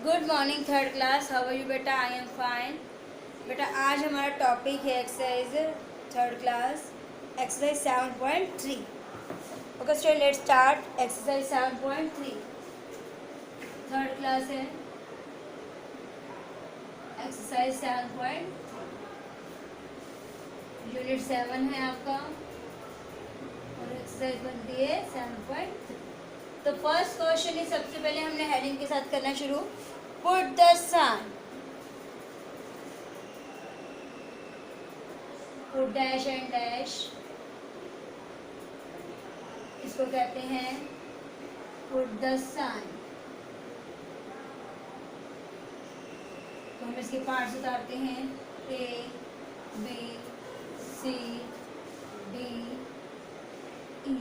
Good morning third class. How are you बेटा? I am fine. बेटा आज हमारा टॉपिक है exercise third class, exercise 7.3। Okay student, let's start exercise 7.3। Third class है, exercise 7 unit 7 है आपका और एक्सरसाइज बनती है 7.3। तो फर्स्ट क्वेश्चन ही सबसे पहले हमने हेडिंग के साथ करना शुरू। Put the sun, put dash and dash, इसको कहते हैं पुट द सन। तो हम इसके पार्ट्स उतारते हैं, A B C D E.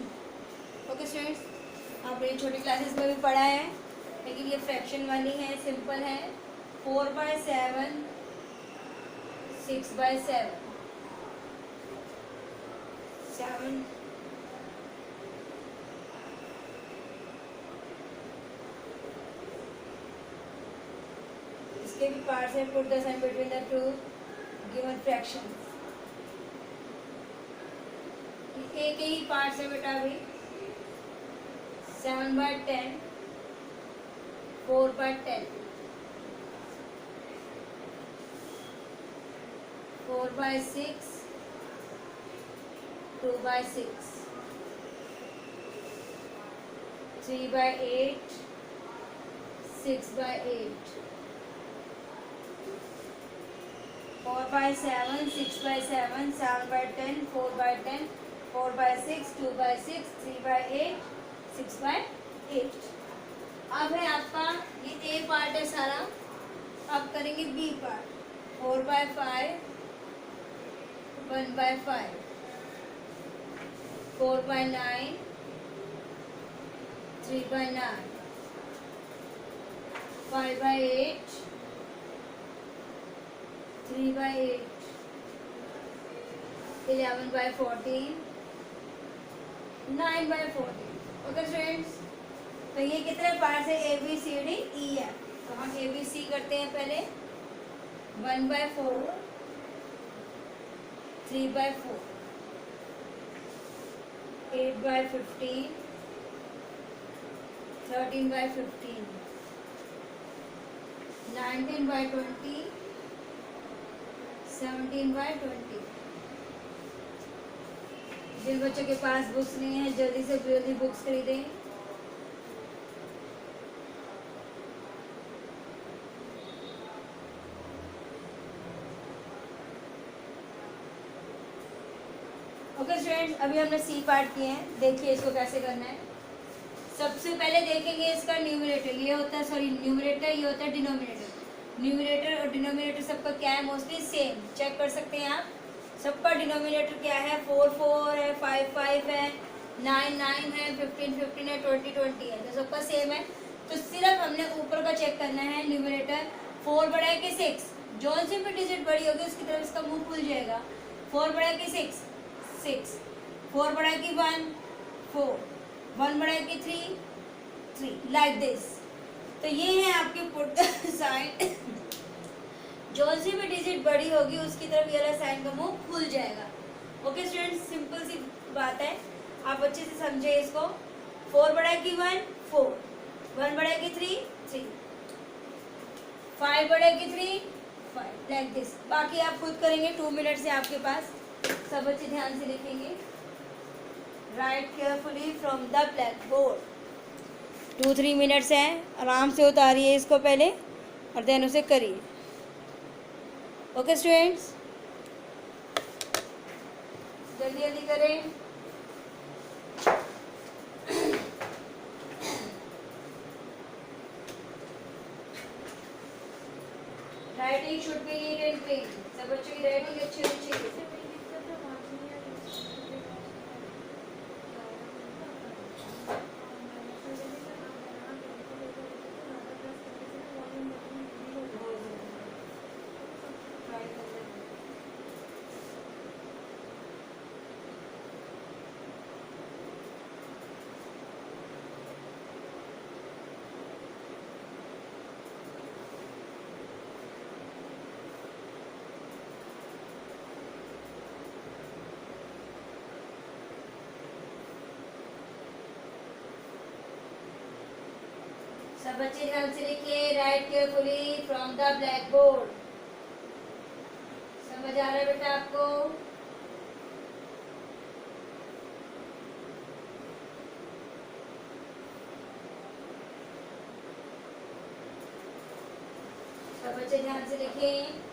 Okay students, आपने छोटी क्लासेस में भी पढ़ा है, लेकिन ये फ्रैक्शन वाली है, सिंपल है। 4/7, 6/7, 7 इसके भी पार्ट्स हैं। Put the sun between the two given fraction. एक ही पार्ट्स है बेटा अभी। 7/10, 4/10, 4/6, 2/6, 3/8, 6/8, 4/7, 6/7, 7/10, 4/10, 4/6, 2/6, 3/8, 6/8। अब है आपका ये ए पार्ट है सारा। अब करेंगे बी पार्ट। 4/5, 1/5, 4/9, 3/9, 5/8, 3/8, 11/14, 9/14। ओके स्टूडेंट्स, तो ये कितने पार्ट्स है? ए बी सी डी ई है। तो हम ए बी सी करते हैं पहले। 1/4, 3/4, 8/15, 13/15, 19/20, 17/20। जिन बच्चों के पास बुक्स नहीं है जल्दी से जल्दी बुक्स खरीदें। ओके स्टूडेंट्स, अभी हमने सी पार्ट किए हैं। देखिए इसको कैसे करना है। सबसे पहले देखेंगे इसका न्यूमरेटर, ये होता है, सॉरी न्यूमरेटर, ये होता है डिनोमिनेटर। न्यूमरेटर और डिनोमिनेटर सबका क्या है? Mostly same. चेक कर सकते हैं आप, सबका डिनोमिनेटर क्या है? 4 है, 5 है, 9 है, 15 है, 20 है। तो सबका सेम है। तो सिर्फ हमने ऊपर का चेक करना है न्यूमरेटर। 4 बड़ा है कि 6? जौन सी भी डिजिट बड़ी होगी उसकी तरफ इसका मुंह खुल जाएगा। 4 बड़ा है कि 6? 6। 4 बड़ा है कि 1? 4। 1 बड़ा है कि 3? 3। Like this. तो ये है आपके पुट साइन। जो सी भी डिजिट बड़ी होगी उसकी तरफ ये वाला साइन का मुंह खुल जाएगा। ओके स्टूडेंट्स, सिंपल सी बात है, आप अच्छे से समझे इसको। 4 बड़ा है कि 1? 4। 1 बड़ा है कि 3? 3। 5 बड़ा है कि 3? 5। Like this. बाकी आप खुद करेंगे। 2 मिनट से आपके पास, सब बच्चे ध्यान से लिखेंगे। Right carefully from the black board. 2-3 minutes हैं, आराम से उतारिए इसको पहले और देन उसे करिए। ओके स्टूडेंट्स, जल्दी जल्दी करें। Writing should be neat and clean. सब बच्चों की राइटिंग अच्छी होनी चाहिए। सब बच्चे ध्यान से लिखिए, right carefully from the black board. समझ आ रहा है बेटा आपको? सब बच्चे ध्यान से लिखें।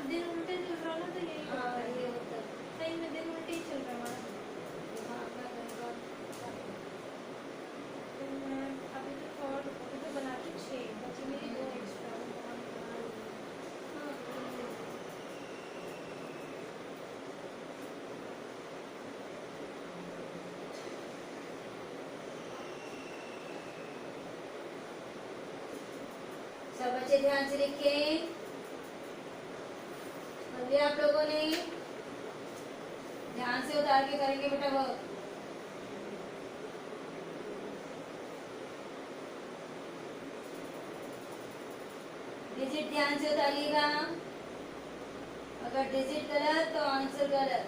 दिन उल्टे चल रहा ना, तो यही होता है। ये होता है। सही में दिन उल्टे ही चल रहा है हमारा। तो मैं अभी तो और अभी तो बना के 6 बची मेरी 2 एक्स्ट्रा। सब बच्चे ध्यान से लिखें। कर लिया आप लोगों ने? ध्यान से उतार के करेंगे बेटा वर्क। डिजिट ध्यान से उतारिएगा। अगर डिजिट गलत तो आंसर गलत।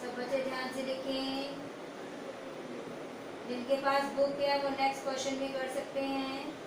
सब बच्चे ध्यान से लिखें। जिनके पास बुक है वो नेक्स्ट क्वेश्चन भी कर सकते हैं।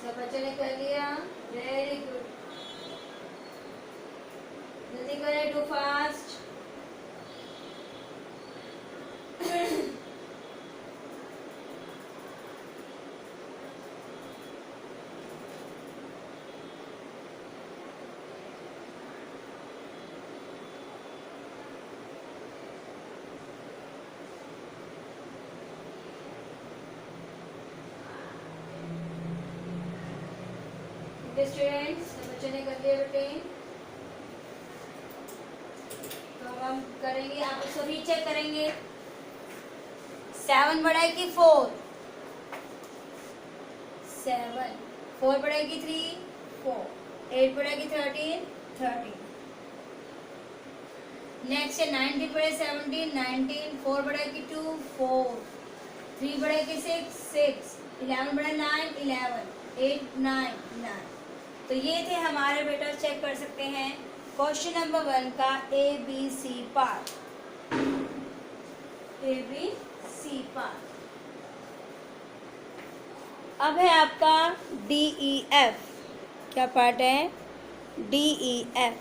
सब बच्चों ने कर लिया? Very good. जल्दी करें, डू फास्ट। स्टूडेंट्स, सब बच्चों ने कर लिया बेटे? तो अब हम करेंगे, आप इसको रीचेक करेंगे। 7 बढ़ाएगी 4, 7, 4 बढ़ाएगी 3, 4, 8 बढ़ाएगी 13, 13। नेक्स्ट है 19 बढ़े 17, 19, 4 बढ़ाएगी 2, 4, 3 बढ़ाएगी 6, 6, 11 बढ़ा 9, 11, 8, 9, 9। तो ये थे हमारे बेटा, चेक कर सकते हैं क्वेश्चन नंबर 1 का ABC पार्ट। ABC part. अब है आपका DEF। क्या पार्ट है? DEF।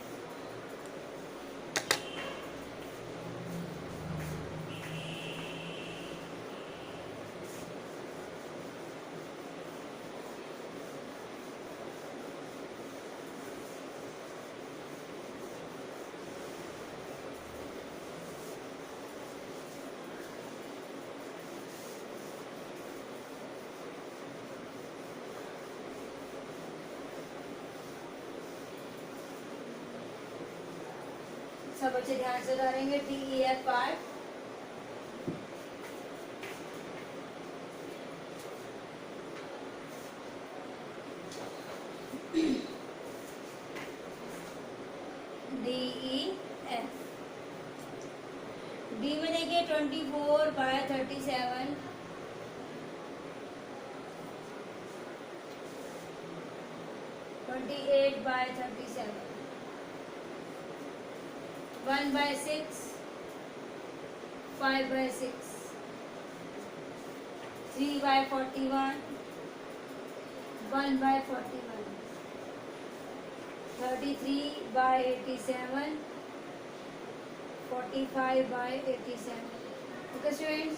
सब बच्चे ध्यान से उतारेंगे DEF पार्ट। DEF। डी में देखिए 24/37, 28/37, 1/6, 5/6, 3/41, 1/41, 33/87, 45/87। ओके स्टूडेंट्स,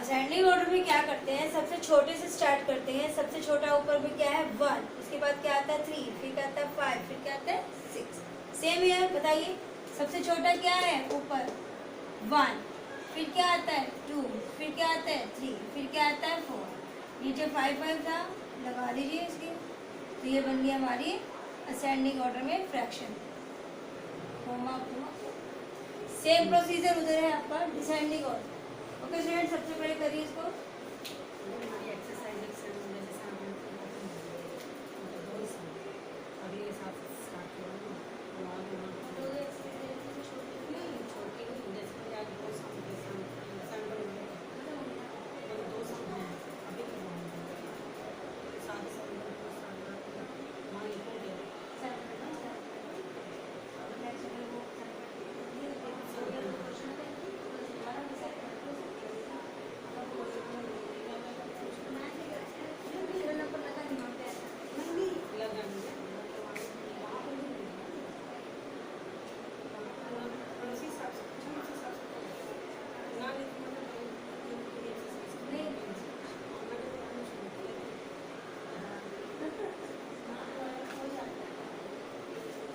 असेंडिंग ऑर्डर में क्या करते हैं, सबसे छोटे से स्टार्ट करते हैं। सबसे छोटा ऊपर में क्या है 1, उसके बाद क्या आता है 3, फिर क्या आता है 5, फिर क्या आता है 6। सेम है, बताइए सबसे छोटा क्या है ऊपर 1, फिर क्या आता है 2, फिर क्या आता है 3, फिर क्या आता है 4, नीचे 5 5 था, लगा दीजिए इसकी। तो ये बन गई हमारी असेंडिंग ऑर्डर में फ्रैक्शन। सेम प्रोसीजर उधर है आपका डिसेंडिंग ऑर्डर। ओके स्टूडेंट, सबसे पहले करिए इसको।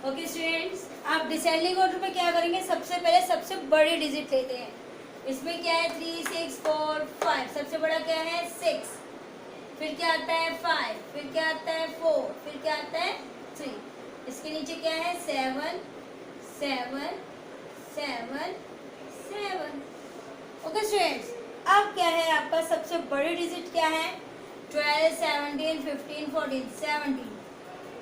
ओके स्टूडेंट्स, आप डिसेंडिंग ऑर्डर पे क्या करेंगे, सबसे पहले सबसे बड़ी डिजिट लेते हैं। इसमें क्या है 3 6 4 5, सबसे बड़ा क्या है 6, फिर क्या आता है 5, फिर क्या आता है 4, फिर क्या आता है 3, इसके नीचे क्या है 7 7 7 7। ओके स्टूडेंट्स, अब क्या है आपका सबसे बड़ी डिजिट क्या है 12 17 15 14 17।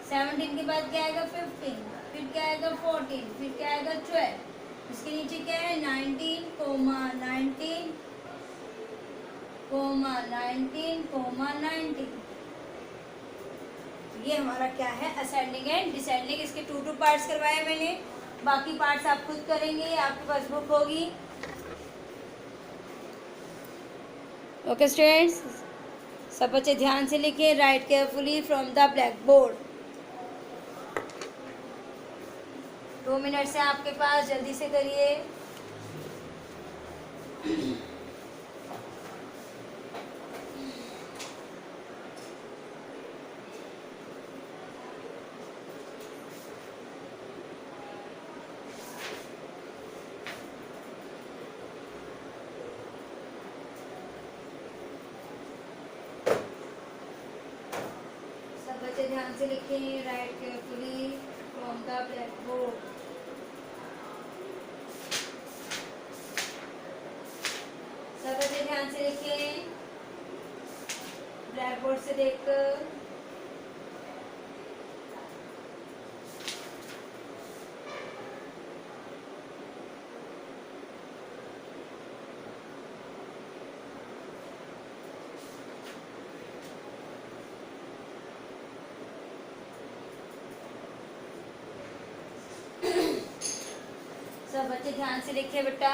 17 के बाद क्या आएगा 15, फिर क्या आएगा 14, फिर क्या आएगा 12, इसके नीचे क्या है 19 कोमा 19 कोमा 19 कोमा 19। ये हमारा क्या है असेंडिंग एंड डिसेंडिंग। इसके 2 पार्ट्स करवाए मैंने, बाकी पार्ट्स आप खुद करेंगे, आपके पास बुक होगी। ओके स्टूडेंट्स, सब बच्चे ध्यान से लिखिए, right carefully from the black board. 2 minute से आपके पास, जल्दी से करिए। सब बच्चे ध्यान से लिखें, right carefully from the black board. सब बच्चे ध्यान से लिखें, ब्लैक बोर्ड से देखकर। सब बच्चे ध्यान से लिखे बेटा।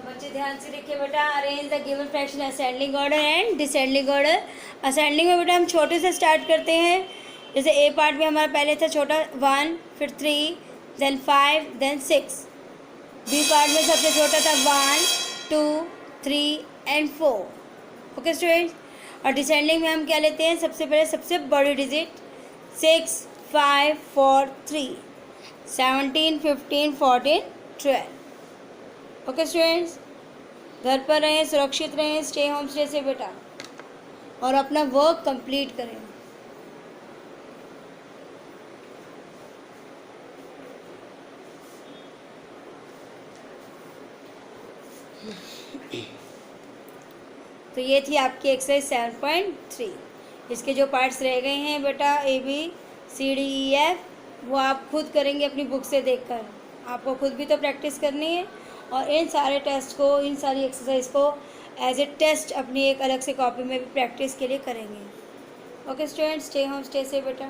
बच्चे ध्यान से लिखिए बेटा, arrange the given fraction ascending order and descending order. Ascending में बेटा हम छोटे से स्टार्ट करते हैं, जैसे ए पार्ट में हमारा पहले था छोटा 1, फिर 3, देन 5, देन 6। बी पार्ट में सबसे छोटा था 1 2 3 एंड 4। ओके स्टूडेंट्स, और डिसेंडिंग में हम क्या लेते हैं, सबसे पहले सबसे बड़ी डिजिट 6 5 4 3 17 15 14 12। ओके स्टूडेंट्स, घर पर रहें, सुरक्षित रहें, स्टे होम स्टे से बेटा, और अपना वर्क कंप्लीट करें। तो ये थी आपकी एक्सरसाइज 7.3। इसके जो पार्ट्स रह गए हैं बेटा ABCDEF, वो आप खुद करेंगे अपनी बुक से देखकर। आपको खुद भी तो प्रैक्टिस करनी है, और इन सारे टेस्ट को, इन सारी एक्सरसाइज को एज ए टेस्ट अपनी एक अलग से कॉपी में भी प्रैक्टिस के लिए करेंगे। Okay students, stay home stay से बेटा।